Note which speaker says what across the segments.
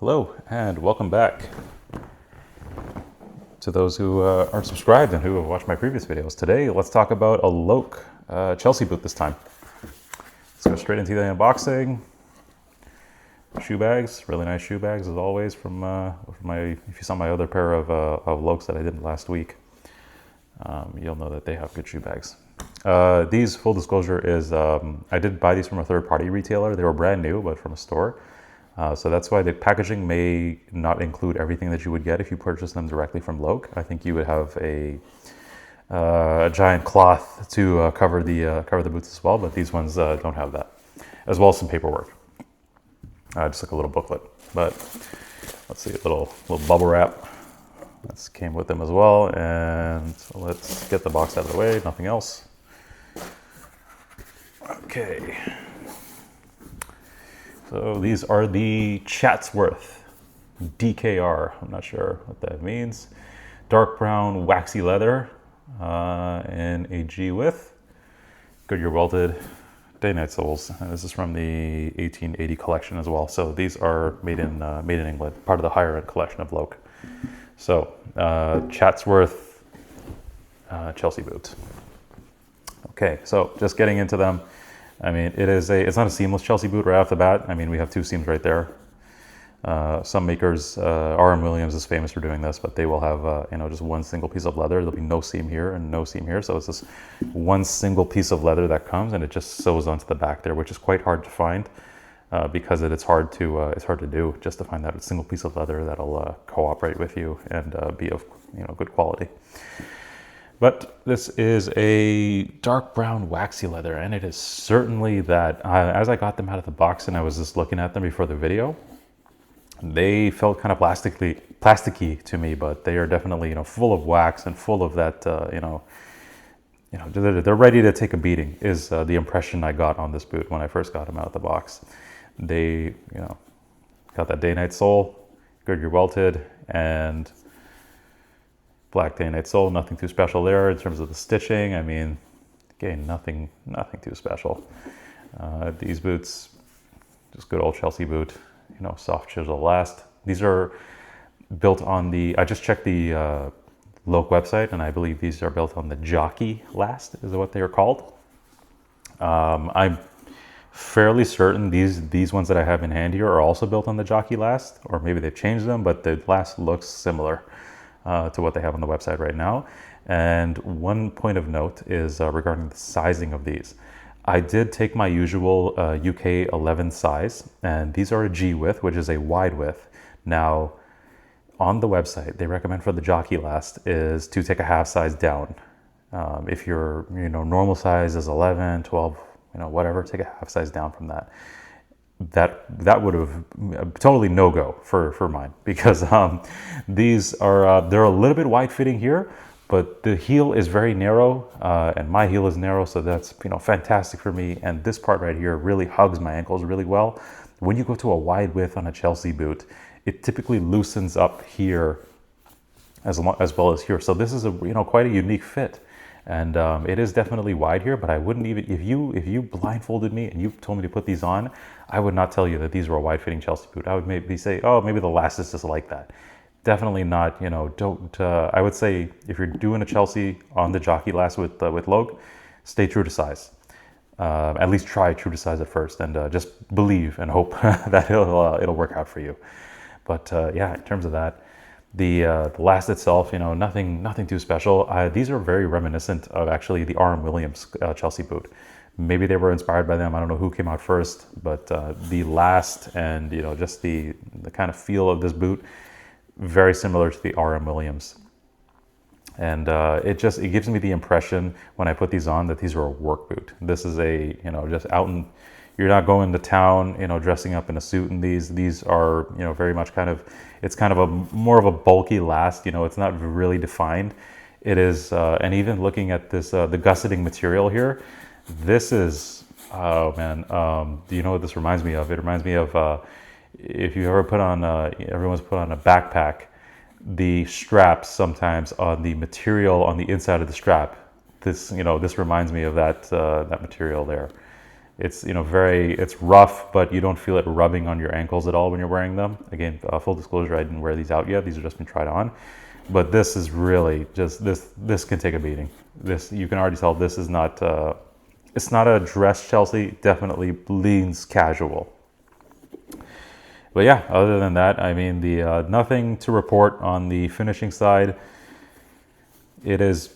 Speaker 1: Hello and welcome back to those who aren't subscribed and who have watched my previous videos. Today, let's talk about a Loake Chelsea boot this time. Let's go straight into the unboxing. Shoe bags, really nice shoe bags as always from if you saw my other pair of Lokes that I did last week, you'll know that they have good shoe bags. These, full disclosure, is I did buy these from a third-party retailer. They were brand new, but from a store. So that's why the packaging may not include everything that you would get if you purchase them directly from Loake. I think you would have a giant cloth to cover the boots as well, but these ones don't have that, as well as some paperwork, just like a little booklet. But let's see, a little bubble wrap. That came with them as well, and let's get the box out of the way. Nothing else. Okay. So these are the Chatsworth DKR. I'm not sure what that means. Dark Brown Waxy Leather in a G width. Goodyear welted Dainite soles. And this is from the 1880 collection as well. So these are made in England, part of the higher end collection of Loake. So Chatsworth Chelsea Boot. Okay, so just getting into them. I mean, it's not a seamless Chelsea boot right off the bat. I mean, we have two seams right there. Some makers, R.M. Williams is famous for doing this, but they will have, just one single piece of leather. There'll be no seam here and no seam here. So it's just one single piece of leather that comes and it just sews onto the back there, which is quite hard to find because it's hard to do, just to find that single piece of leather that'll cooperate with you and be of good quality. But this is a dark brown waxy leather, and it is certainly that. As I got them out of the box and I was just looking at them before the video, they felt kind of plasticky to me, but they are definitely full of wax and full of that. They're ready to take a beating. Is the impression I got on this boot when I first got them out of the box. They got that Dainite sole, Goodyear welted, and black Dainite sole. Nothing too special there in terms of the stitching. I mean, again, nothing too special. These boots, just good old Chelsea boot, soft chisel last. These are built on I just checked the Loake website, and I believe these are built on the Jockey last, is what they are called. I'm fairly certain these ones that I have in hand here are also built on the Jockey last, or maybe they've changed them, but the last looks similar to what they have on the website right now. And one point of note is regarding the sizing of these. I did take my usual UK 11 size, and these are a G width, which is a wide width. Now, on the website, they recommend for the Jockey last is to take a half size down. If your normal size is 11, 12, whatever, take a half size down from that. That would have totally no-go for mine, because these are they're a little bit wide fitting here, but the heel is very narrow, and my heel is narrow, so that's fantastic for me. And this part right here really hugs my ankles really well. When you go to a wide width on a Chelsea boot, it typically loosens up here as well as here. So this is a quite a unique fit. And it is definitely wide here, but I wouldn't even, if you blindfolded me and you told me to put these on, I would not tell you that these were a wide-fitting Chelsea boot. I would maybe say, oh, maybe the last is just like that. Definitely not, don't, I would say if you're doing a Chelsea on the Jockey last with Loake, stay true to size. At least try true to size at first, and just believe and hope that it'll work out for you. But yeah, in terms of that, the last itself, nothing too special. These are very reminiscent of actually the R.M. Williams Chelsea boot. Maybe they were inspired by them. I don't know who came out first, but the last and just the kind of feel of this boot, very similar to the R.M. Williams. And it gives me the impression when I put these on that these are a work boot. This is a just out and you're not going to town, dressing up in a suit. And these are very much it's kind of a more of a bulky last. It's not really defined. It is, and even looking at this the gusseting material here. This is, oh man, do you know what this reminds me of? It reminds me of if you ever put on, everyone's put on a backpack, the straps sometimes on the material on the inside of the strap. This reminds me of that material there. It's, you know, it's rough, but you don't feel it rubbing on your ankles at all when you're wearing them. Again, full disclosure, I didn't wear these out yet. These have just been tried on. But this is really just, this can take a beating. This, you can already tell this is not, it's not a dress Chelsea, definitely leans casual. But yeah, other than that, I mean, the nothing to report on the finishing side. It is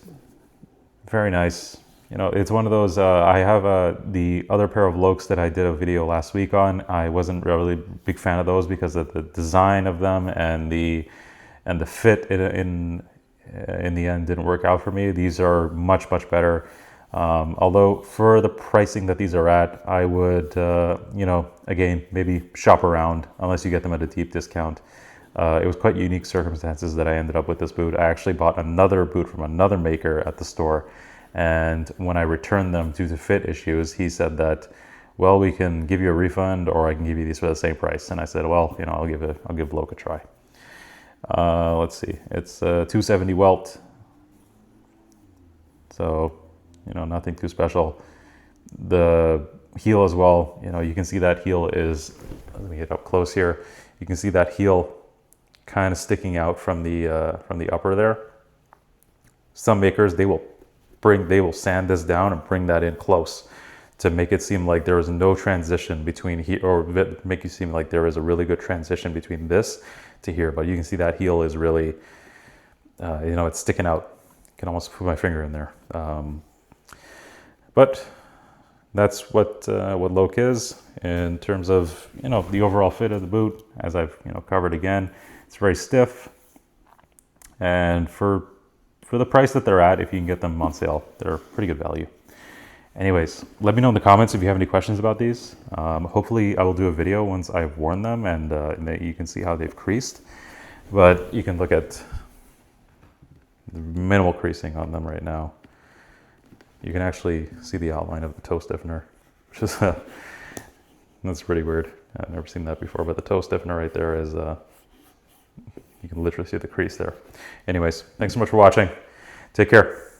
Speaker 1: very nice. You know, it's one of those, I have the other pair of Loakes that I did a video last week on. I wasn't really a big fan of those because of the design of them, and the fit in the end didn't work out for me. These are much, much better. Although for the pricing that these are at, I would, you know, again, maybe shop around unless you get them at a deep discount. It was quite unique circumstances that I ended up with this boot. I actually bought another boot from another maker at the store, and when I returned them due to fit issues, he said that, well, we can give you a refund, or I can give you these for the same price. And I said, well, you know, I'll give Loake a try. Let's see, it's 270 welt, so, you know, nothing too special. The heel as well, you know, you can see that heel is, let me get up close here. You can see that heel kind of sticking out from the upper there. Some makers, they will sand this down and bring that in close to make it seem like there is no transition between here, or make you seem like there is a really good transition between this to here. But you can see that heel is really, you know, it's sticking out. I can almost put my finger in there. But that's what Loake is in terms of, you know, the overall fit of the boot. As I've, you know, covered again, it's very stiff, and for the price that they're at, if you can get them on sale, they're pretty good value. Anyways, let me know in the comments if you have any questions about these. Hopefully I will do a video once I've worn them, and you can see how they've creased. But you can look at the minimal creasing on them right now. You can actually see the outline of the toe stiffener, which is that's pretty weird. I've never seen that before, but the toe stiffener right there is, you can literally see the crease there. Anyways, thanks so much for watching. Take care.